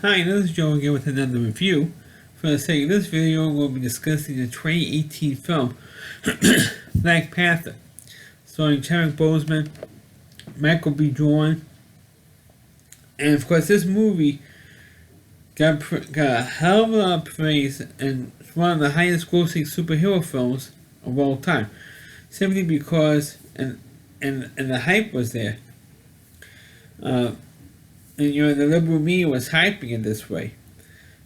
Hi, this is Joe again with another review. For the sake of this video, we'll be discussing the 2018 film Black Panther, starring Chadwick Boseman, Michael B. Jordan, and of course this movie got a hell of a lot of praise and it's one of the highest grossing superhero films of all time, simply because and the hype was there. And the liberal media was hyping it this way.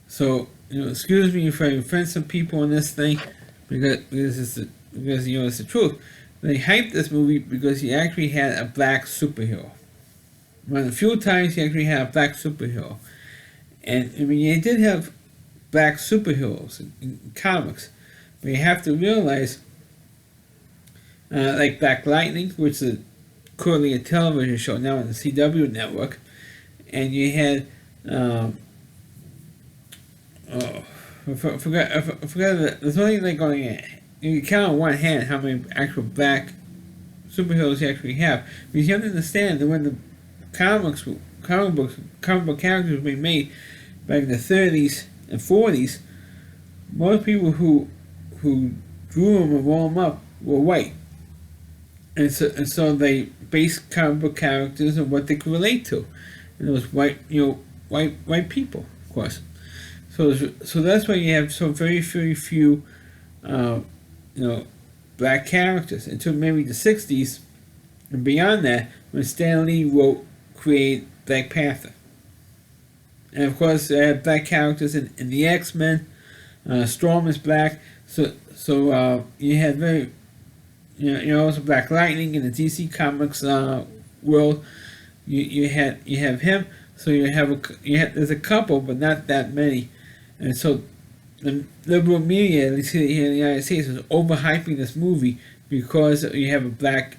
So, excuse me if I offend some people on this thing, because it's the truth. They hyped this movie because he actually had a black superhero. One of the few times he actually had a black superhero. And I mean, he did have black superheroes in comics, but you have to realize, like Black Lightning, which is currently a television show now on the CW network, and you had I forgot there's only like only you can count on one hand how many actual black superheroes you actually have. Because you have to understand that when the comic book characters were being made back in the 30s and 40s, most people who drew them and wrote them up were white, and so they based comic book characters on what they could relate to. And it was white people, of course. So that's why you have so very few, black characters until maybe the '60s, and beyond that, when Stan Lee create Black Panther. And of course, they had black characters in the X-Men. Storm is black, so you had very, also Black Lightning in the DC Comics world. You have him, so there's a couple, but not that many, and so the liberal media, at least here in the United States, was overhyping this movie because you have a black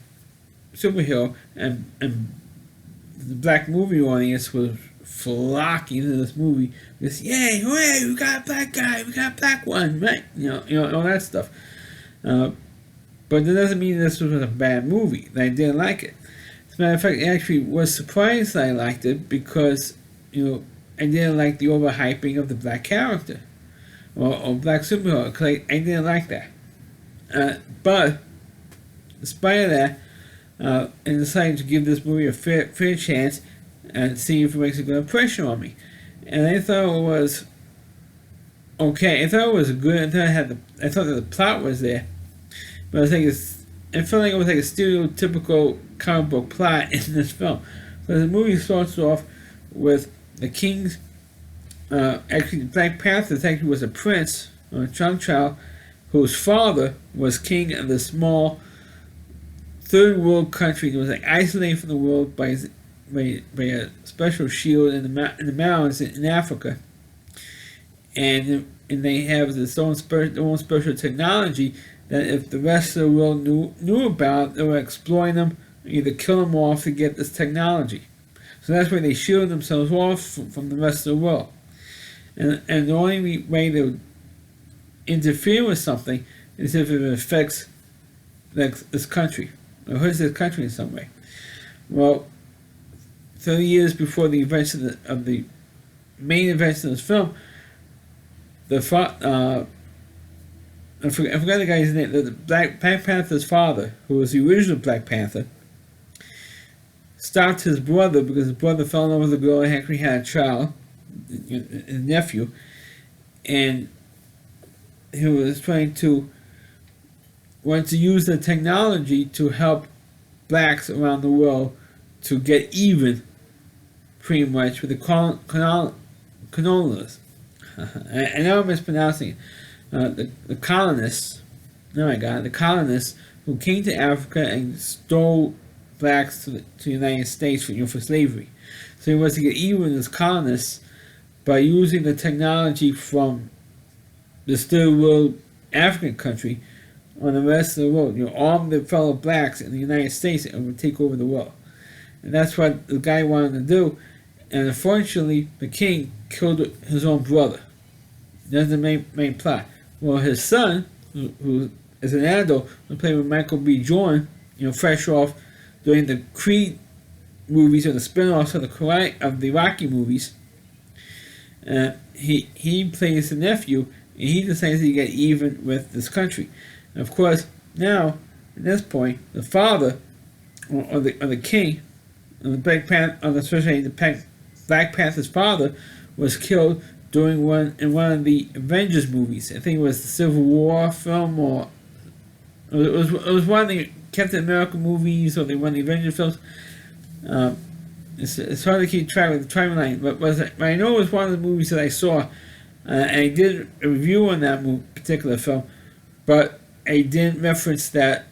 superhero, and the black movie audience was flocking into this movie because yay, hooray, we got a black guy, we got a black one, right? All that stuff. But that doesn't mean this was a bad movie. That I didn't like it. As a matter of fact, I actually was surprised that I liked it because, I didn't like the overhyping of the black character or black superhero. Because I didn't like that. But, despite of that, I decided to give this movie a fair chance and see if it makes a good impression on me. And I thought it was okay. I thought it was good. I thought that the plot was there. But I felt like it was like a stereotypical comic book plot in this film. Because the movie starts off with the king's, actually Black Panther actually was a prince, or a young child, whose father was king of the small third world country that was like isolated from the world by a special shield in the mountains in Africa. And they have this own special technology that if the rest of the world knew about, they would exploit them, either kill them off to get this technology. So that's why they shield themselves off from the rest of the world. And the only way they would interfere with something is if it affects this country, or hurts this country in some way. Well, 30 years before the events of the main events of this film, I forgot the guy's name. The Black Panther's father, who was the original Black Panther, stopped his brother because his brother fell in love with a girl and actually had a child, his nephew, and he was wanted to use the technology to help blacks around the world to get even, pretty much, with the colonists. I know I'm mispronouncing it. The colonists, the colonists who came to Africa and stole blacks to the United States for slavery. So he was to get even with his colonists by using the technology from this third world African country on the rest of the world. Arm their fellow blacks in the United States and would take over the world. And that's what the guy wanted to do. And unfortunately, the king killed his own brother. That's the main plot. Well, his son, who is an adult, was played with Michael B. Jordan, fresh off doing the Creed movies or the spin-offs of the Rocky movies. He plays the nephew, and he decides to get even with this country. And of course, now at this point, the father or the king, or the Black Panther, especially the Black Panther's father, was killed during one of the Avengers movies. I think it was the Civil War film, or it was one of the Captain America movies, or one of the Avengers films. It's hard to keep track of the timeline, but I know it was one of the movies that I saw, and I did a review on that particular film, but I didn't reference that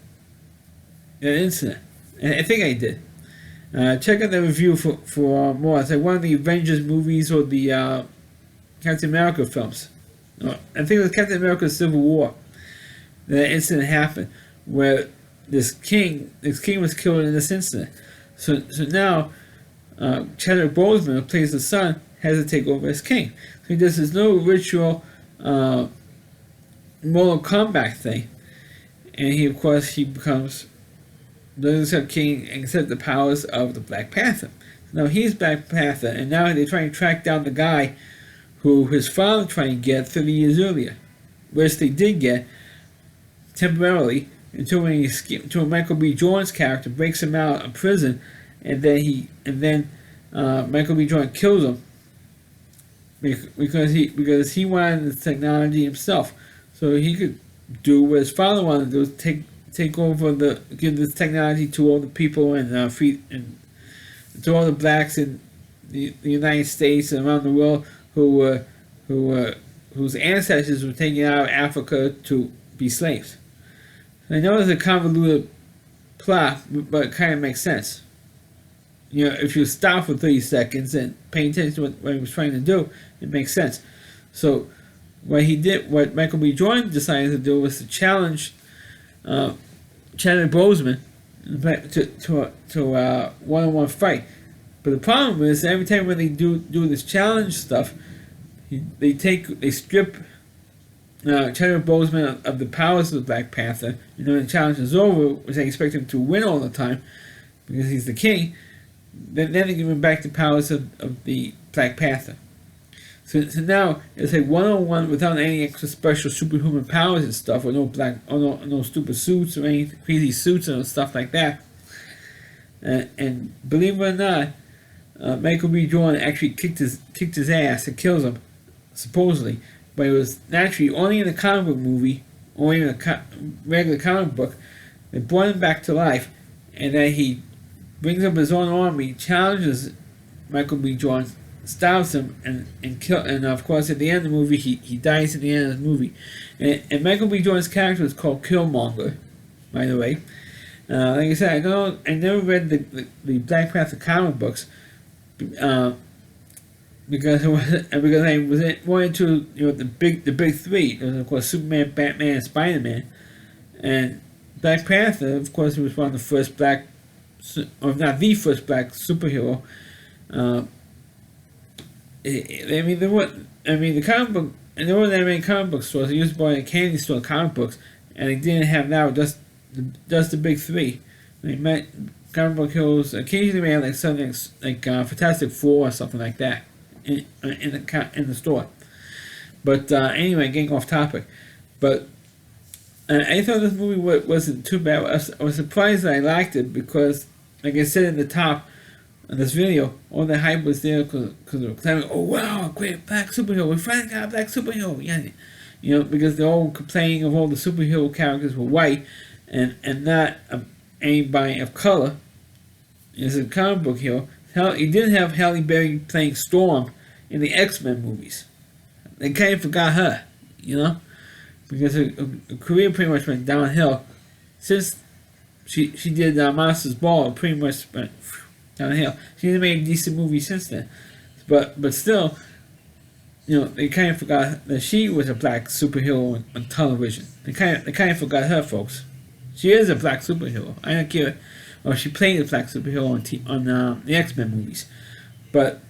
incident. And I think I did. Check out the review for more. It's like one of the Avengers movies or the Captain America films. I think it was Captain America Civil War. That incident happened where this king was killed in this incident. So now Chadwick Boseman, who plays the son, has to take over as king. So he does this little ritual Mortal Kombat thing, and he becomes the king and accepts the powers of the Black Panther. So now he's Black Panther, and now they're trying to track down the guy who his father tried to get 30 years earlier, which they did get temporarily until Michael B. Jordan's character breaks him out of prison, and then Michael B. Jordan kills him because he wanted the technology himself, so he could do what his father wanted to do: take over give this technology to all the people and to all the blacks in the United States and around the world whose ancestors were taken out of Africa to be slaves. I know it's a convoluted plot, but it kind of makes sense. If you stop for 30 seconds and pay attention to what he was trying to do, it makes sense. So what Michael B. Jordan decided to do was to challenge Chadwick Boseman to a one-on-one fight. But the problem is, every time when they do this challenge stuff, they strip Chadwick Boseman of the powers of the Black Panther. The challenge is over, which they expect him to win all the time because he's the king. Then they give him back the powers of the Black Panther. So now it's like one-on-one without any extra special superhuman powers and stuff, or no stupid suits or any crazy suits and stuff like that. And believe it or not, Michael B. Jordan actually kicked his ass and kills him, supposedly. But it was naturally only in a comic book movie, or in a regular comic book. They brought him back to life, and then he brings up his own army, challenges Michael B. Jordan, stops him, and kill. And of course, at the end of the movie, he dies at the end of the movie. And Michael B. Jordan's character is called Killmonger, by the way. Like I said, I never read the Black Panther comic books. Because I was more into the big three. There was, of course, Superman, Batman, and Spider-Man, and Black Panther. Of course, he was one of the first black, or not the first black superhero. The comic book, and there wasn't that many comic book stores. They used to buy a candy store comic books, and they didn't have now just the big three. They met comic book heroes. Occasionally, they had like something like Fantastic Four or something like that in the store. But anyway, getting off topic. But I thought this movie wasn't too bad. I was surprised that I liked it because, like I said in the top of this video, all the hype was there because they were claiming, "Oh wow, great black superhero! We finally got a black superhero!" Yeah, because they're all complaining of all the superhero characters were white and not anybody of color. It's a comic book hero. He didn't have Halle Berry playing Storm in the X-Men movies. They kind of forgot her, because her career pretty much went downhill since she did Monsters Ball. Pretty much went downhill. She hasn't made a decent movie since then, but still, they kind of forgot that she was a black superhero on television. They kind of forgot her, folks. She is a black superhero. I don't care. Or she played a black superhero on the X-Men movies, but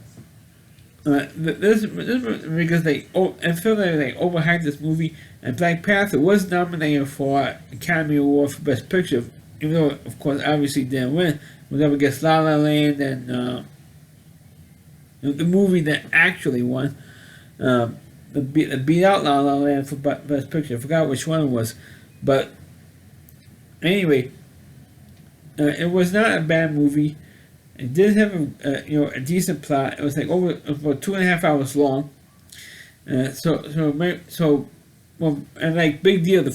this because I feel like they overhyped this movie. And Black Panther was nominated for Academy Award for Best Picture, even though, of course, obviously didn't win. It was up against La La Land and the movie that actually won The beat out La La Land for Best Picture. I forgot which one it was, but anyway, it was not a bad movie. It did have a decent plot. It was like about 2.5 hours long. Well, and like big deal. The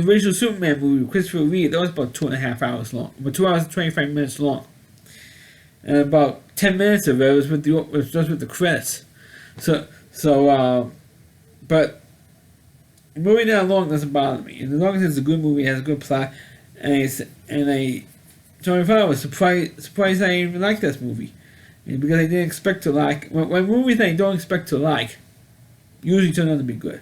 original Superman movie with Christopher Reeve, that was about 2.5 hours long, about 2 hours and 25 minutes long, and about 10 minutes of it was just with the credits. But a movie that long doesn't bother me, and as long as it's a good movie, it has a good plot, so I was surprised I even liked this movie, because I didn't expect to like when movies I don't expect to like usually turn out to be good.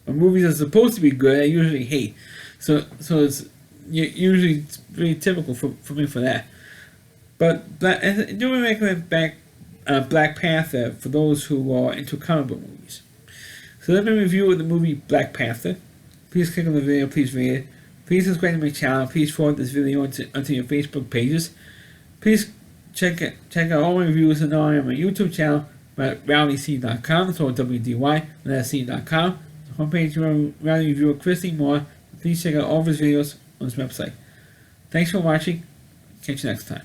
When movies are supposed to be good, I usually hate. So it's usually it's really typical for me for that. But I do recommend Black Panther for those who are into comic book movies. So let me review the movie Black Panther. Please click on the video, please read it. Please subscribe to my channel. Please forward this video onto your Facebook pages. Please check out all my reviews and on my YouTube channel at rowdyc.com. That's all WDY, and that's C.com. The homepage Rowdy reviewer Christy Moore. Please check out all of his videos on his website. Thanks for watching. Catch you next time.